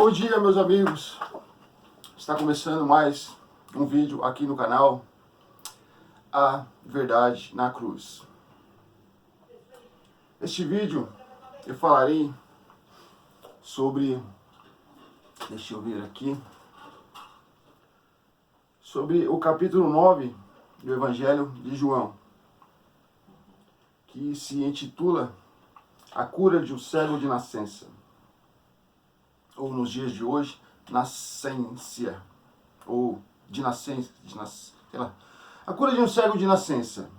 Bom dia, meus amigos. Está começando mais um vídeo aqui no canal A Verdade na Cruz. Neste vídeo eu falarei sobre, deixa eu ver aqui, sobre o capítulo 9 do Evangelho de João, que se intitula A Cura de um Cego de Nascença, ou nos dias de hoje, nascência, ou de nascença, sei lá. A cura de um cego de nascença.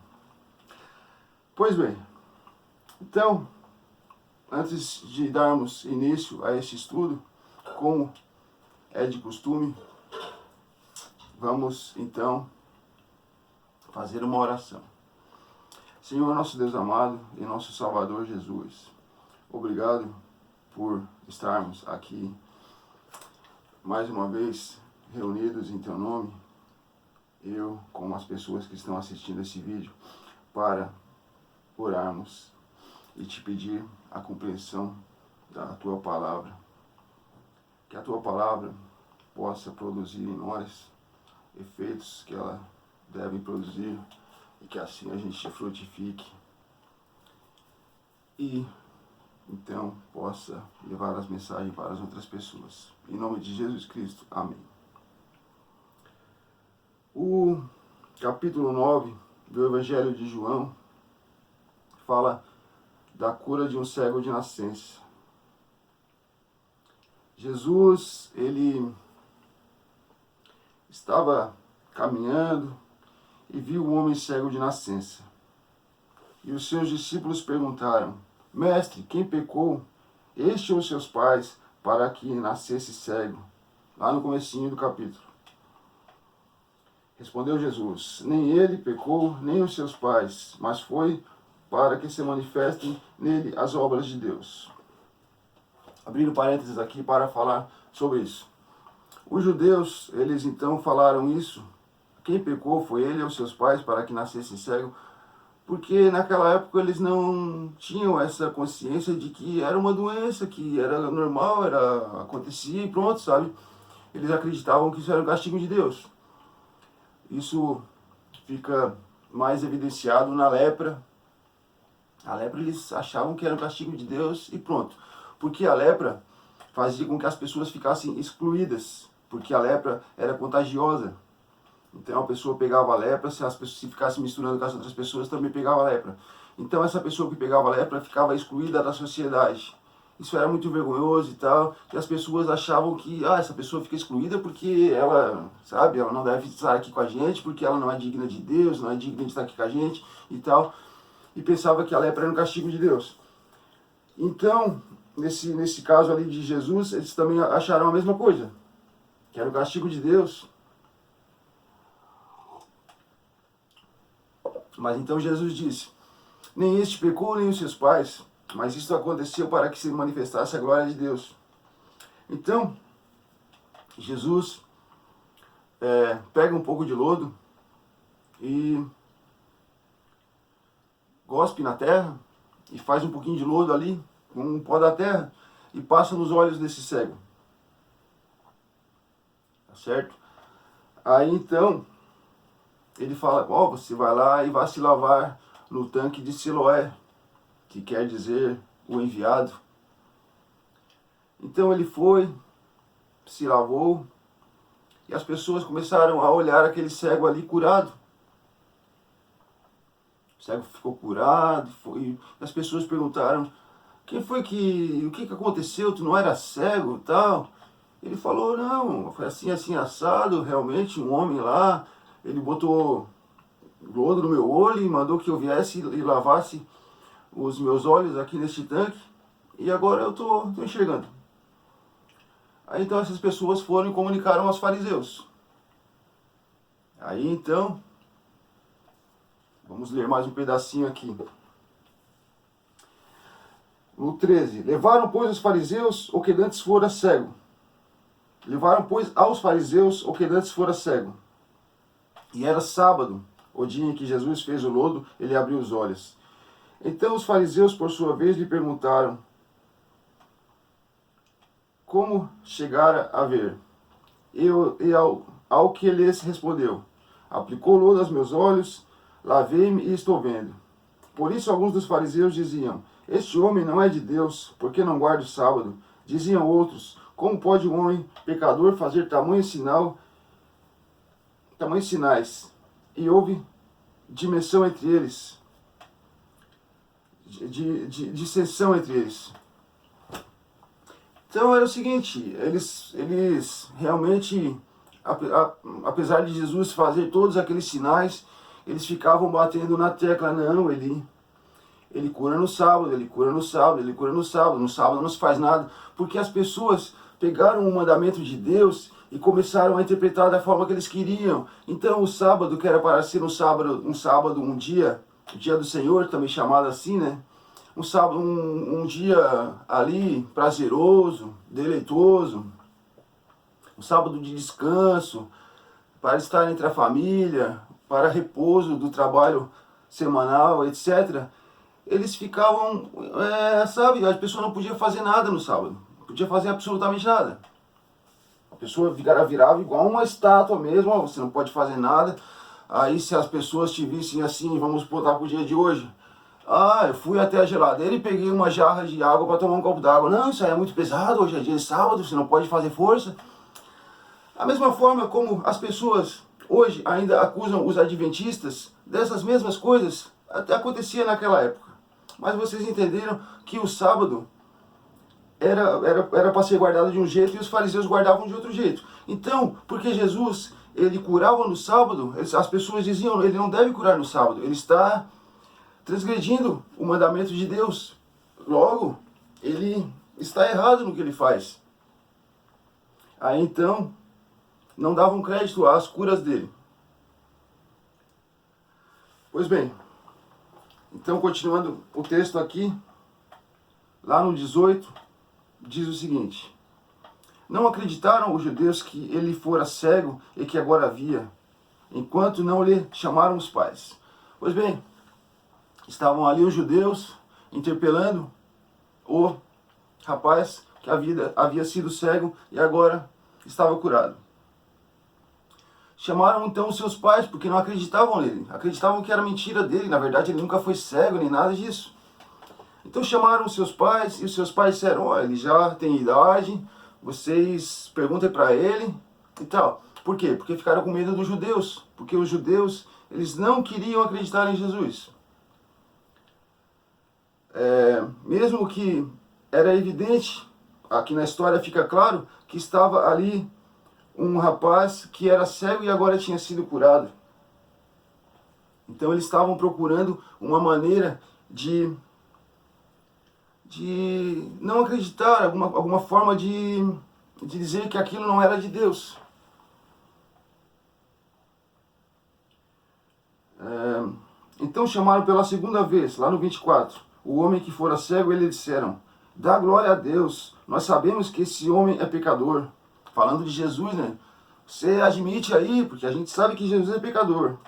Pois bem, então, antes de darmos início a este estudo, como é de costume, vamos então fazer uma oração. Senhor, nosso Deus amado e nosso Salvador Jesus, obrigado por estarmos aqui mais uma vez reunidos em Teu nome, eu com as pessoas que estão assistindo esse vídeo, para orarmos e Te pedir a compreensão da Tua Palavra. Que a Tua Palavra possa produzir em nós efeitos que ela deve produzir e que assim a gente frutifique e então possa levar as mensagens para as outras pessoas. Em nome de Jesus Cristo, amém. O capítulo 9 do Evangelho de João fala da cura de um cego de nascença. Jesus, ele estava caminhando e viu um homem cego de nascença. E os seus discípulos perguntaram: Mestre, quem pecou, este ou seus pais, para que nascesse cego? Lá no comecinho do capítulo. Respondeu Jesus: Nem ele pecou, nem os seus pais, mas foi para que se manifestem nele as obras de Deus. Abrindo parênteses aqui para falar sobre isso. Os judeus, eles então falaram isso. Quem pecou foi ele ou seus pais para que nascesse cego, porque naquela época eles não tinham essa consciência de que era uma doença, que era normal, acontecia e pronto, sabe? Eles acreditavam que isso era um castigo de Deus. Isso fica mais evidenciado na lepra. A lepra eles achavam que era um castigo de Deus e pronto. Porque a lepra fazia com que as pessoas ficassem excluídas, porque a lepra era contagiosa. Então a pessoa pegava a lepra, se as pessoas se ficassem misturando com as outras pessoas, também pegava a lepra. Então essa pessoa que pegava a lepra ficava excluída da sociedade. Isso era muito vergonhoso e tal, e as pessoas achavam que essa pessoa fica excluída porque ela, sabe, ela não deve estar aqui com a gente, porque ela não é digna de Deus, não é digna de estar aqui com a gente e tal. E pensava que a lepra era um castigo de Deus. Então, nesse caso ali de Jesus, eles também acharam a mesma coisa, que era o castigo de Deus. Mas então Jesus disse: Nem este pecou, nem os seus pais, mas isso aconteceu para que se manifestasse a glória de Deus. Então, Jesus pega um pouco de lodo e gospe na terra e faz um pouquinho de lodo ali, com um pó da terra, e passa nos olhos desse cego. Tá certo? Aí então, ele fala: você vai lá e vai se lavar no tanque de Siloé, que quer dizer o enviado. Então ele foi, se lavou, e as pessoas começaram a olhar aquele cego ali curado. O cego ficou curado, e as pessoas perguntaram: o que aconteceu? Tu não era cego e tal? Ele falou: não, foi assim, assim, assado, realmente um homem lá, ele botou lodo no meu olho e mandou que eu viesse e lavasse os meus olhos aqui neste tanque, e agora eu tô enxergando. Aí então essas pessoas foram e comunicaram aos fariseus. Aí então, vamos ler mais um pedacinho aqui. No 13. Levaram, pois, os fariseus o que dantes fora cego. Levaram, pois, aos fariseus o que dantes fora cego. E era sábado, o dia em que Jesus fez o lodo, ele abriu os olhos. Então os fariseus, por sua vez, lhe perguntaram: como chegara a ver. Ao que lhes respondeu, aplicou lodo aos meus olhos, lavei-me e estou vendo. Por isso alguns dos fariseus diziam, este homem não é de Deus, porque não guarda o sábado. Diziam outros, como pode um homem pecador fazer tamanhos sinais? E houve dimensão entre eles, dissensão entre eles. Então era o seguinte, eles realmente, apesar de Jesus fazer todos aqueles sinais, eles ficavam batendo na tecla, não, ele cura no sábado, ele cura no sábado, ele cura no sábado não se faz nada, porque as pessoas pegaram o mandamento de Deus e começaram a interpretar da forma que eles queriam. Então o sábado, que era para ser um dia, o dia do Senhor, também chamado assim, né? Um sábado, um dia ali prazeroso, deleitoso, um sábado de descanso, para estar entre a família, para repouso do trabalho semanal, etc. Eles ficavam, a pessoa não podia fazer nada no sábado, não podia fazer absolutamente nada. A pessoa virava igual uma estátua mesmo, você não pode fazer nada. Aí se as pessoas te vissem assim, vamos botar pro dia de hoje, eu fui até a geladeira e peguei uma jarra de água para tomar um copo d'água. Não, isso aí é muito pesado, hoje é dia de sábado, você não pode fazer força. A mesma forma como as pessoas hoje ainda acusam os adventistas dessas mesmas coisas, até acontecia naquela época. Mas vocês entenderam que o sábado era para ser guardado de um jeito e os fariseus guardavam de outro jeito. Então, porque Jesus, ele curava no sábado, as pessoas diziam, ele não deve curar no sábado, ele está transgredindo o mandamento de Deus. Logo, ele está errado no que ele faz. Aí então, não davam crédito às curas dele. Pois bem, então continuando o texto aqui, lá no 18, diz o seguinte: não acreditaram os judeus que ele fora cego e que agora via, enquanto não lhe chamaram os pais. Pois bem, estavam ali os judeus interpelando o rapaz que havia sido cego e agora estava curado. Chamaram então os seus pais, porque não acreditavam nele. Acreditavam que era mentira dele, na verdade ele nunca foi cego nem nada disso. Então chamaram os seus pais e os seus pais disseram, ele já tem idade, vocês perguntem para ele e tal. Por quê? Porque ficaram com medo dos judeus, porque os judeus, eles não queriam acreditar em Jesus. Mesmo que era evidente, aqui na história fica claro, que estava ali um rapaz que era cego e agora tinha sido curado. Então eles estavam procurando uma maneira de não acreditar, alguma forma de dizer que aquilo não era de Deus. Então chamaram pela segunda vez, lá no 24, o homem que fora cego, e lhe disseram, dá glória a Deus, nós sabemos que esse homem é pecador. Falando de Jesus, né? Você admite aí, porque a gente sabe que Jesus é pecador.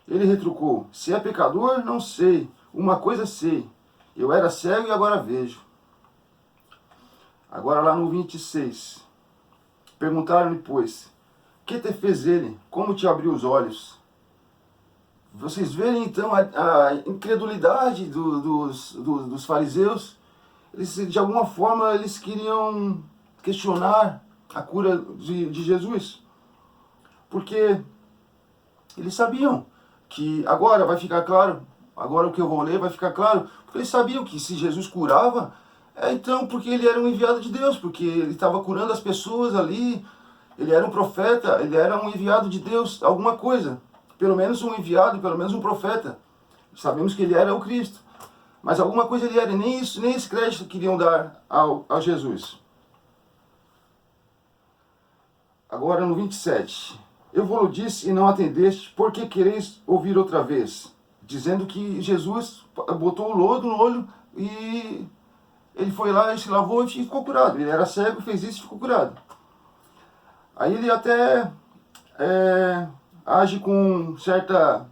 Ele retrucou, se é pecador, não sei, uma coisa sei, eu era cego e agora vejo. Agora lá no 26, perguntaram-lhe, pois, que te fez ele? Como te abriu os olhos? Vocês verem então a incredulidade dos fariseus. Eles, de alguma forma, eles queriam questionar a cura de Jesus. Porque eles sabiam que agora vai ficar claro, agora o que eu vou ler vai ficar claro, porque eles sabiam que se Jesus curava, então porque ele era um enviado de Deus, porque ele estava curando as pessoas ali, ele era um profeta, ele era um enviado de Deus, alguma coisa. Pelo menos um enviado, pelo menos um profeta. Sabemos que ele era o Cristo. Mas alguma coisa ele era, e nem isso, nem esse crédito queriam dar ao Jesus. Agora no 27. Eu vou-lo disse e não atendeste, por que quereis ouvir outra vez? Dizendo que Jesus botou o lodo no olho e ele foi lá e se lavou e ficou curado. Ele era cego, fez isso e ficou curado. Aí ele até age com certa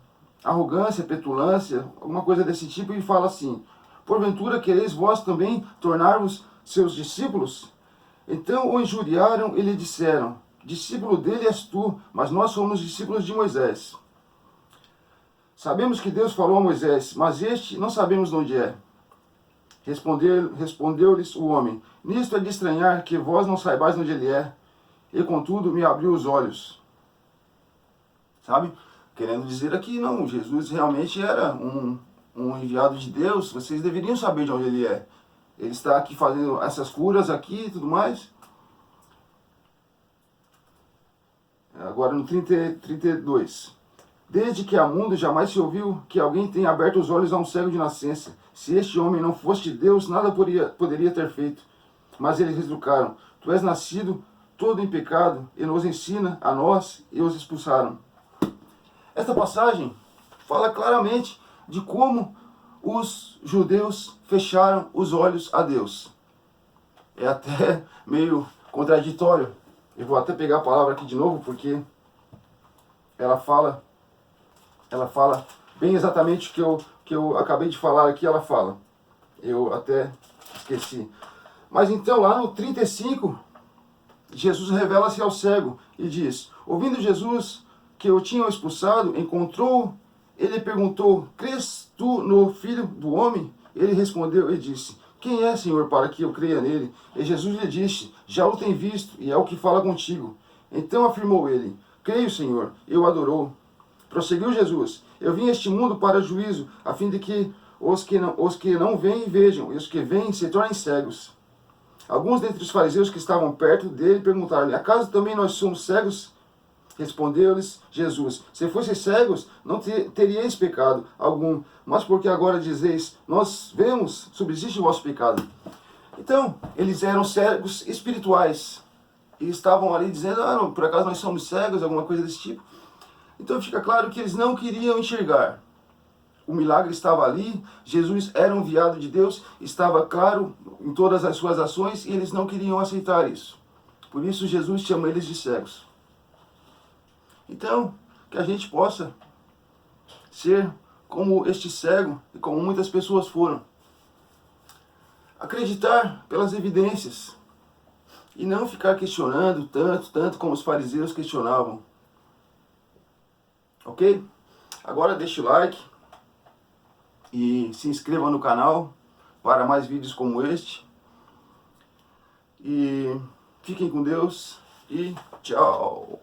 arrogância, petulância, alguma coisa desse tipo, e fala assim, porventura quereis vós também tornar-vos seus discípulos? Então o injuriaram e lhe disseram: discípulo dele és tu, mas nós somos discípulos de Moisés. Sabemos que Deus falou a Moisés, mas este não sabemos de onde é. Respondeu-lhes o homem: nisto é de estranhar que vós não saibais onde ele é, e contudo me abriu os olhos. Sabe? Querendo dizer aqui, não, Jesus realmente era um enviado de Deus, vocês deveriam saber de onde ele é. Ele está aqui fazendo essas curas aqui e tudo mais. Agora no 32. Desde que há mundo jamais se ouviu que alguém tenha aberto os olhos a um cego de nascença. Se este homem não fosse de Deus, nada poderia ter feito. Mas eles retrucaram: tu és nascido todo em pecado e nos ensina a nós, e os expulsaram. Esta passagem fala claramente de como os judeus fecharam os olhos a Deus. É até meio contraditório. Eu vou até pegar a palavra aqui de novo, porque ela fala bem exatamente o que eu acabei de falar aqui, ela fala. Eu até esqueci. Mas então, lá no 35, Jesus revela-se ao cego e diz: ouvindo Jesus que o tinham expulsado, encontrou, ele perguntou: crês tu no Filho do Homem? Ele respondeu e disse: quem é, Senhor, para que eu creia nele? E Jesus lhe disse: já o tem visto, e é o que fala contigo. Então afirmou ele: creio, Senhor, e o adorou. Prosseguiu Jesus: eu vim a este mundo para juízo, a fim de que os que não veem vejam, e os que veem se tornem cegos. Alguns dentre os fariseus que estavam perto dele perguntaram-lhe: acaso também nós somos cegos? Respondeu-lhes Jesus: se fosseis cegos, não teríeis pecado algum, mas porque agora dizeis, nós vemos, subsiste o vosso pecado. Então, eles eram cegos espirituais, e estavam ali dizendo: ah, não, por acaso nós somos cegos, alguma coisa desse tipo. Então fica claro que eles não queriam enxergar. O milagre estava ali, Jesus era um enviado de Deus, estava claro em todas as suas ações, e eles não queriam aceitar isso. Por isso Jesus chama eles de cegos. Então, que a gente possa ser como este cego e como muitas pessoas foram. Acreditar pelas evidências e não ficar questionando tanto como os fariseus questionavam. Ok? Agora deixe o like e se inscreva no canal para mais vídeos como este. E fiquem com Deus e tchau!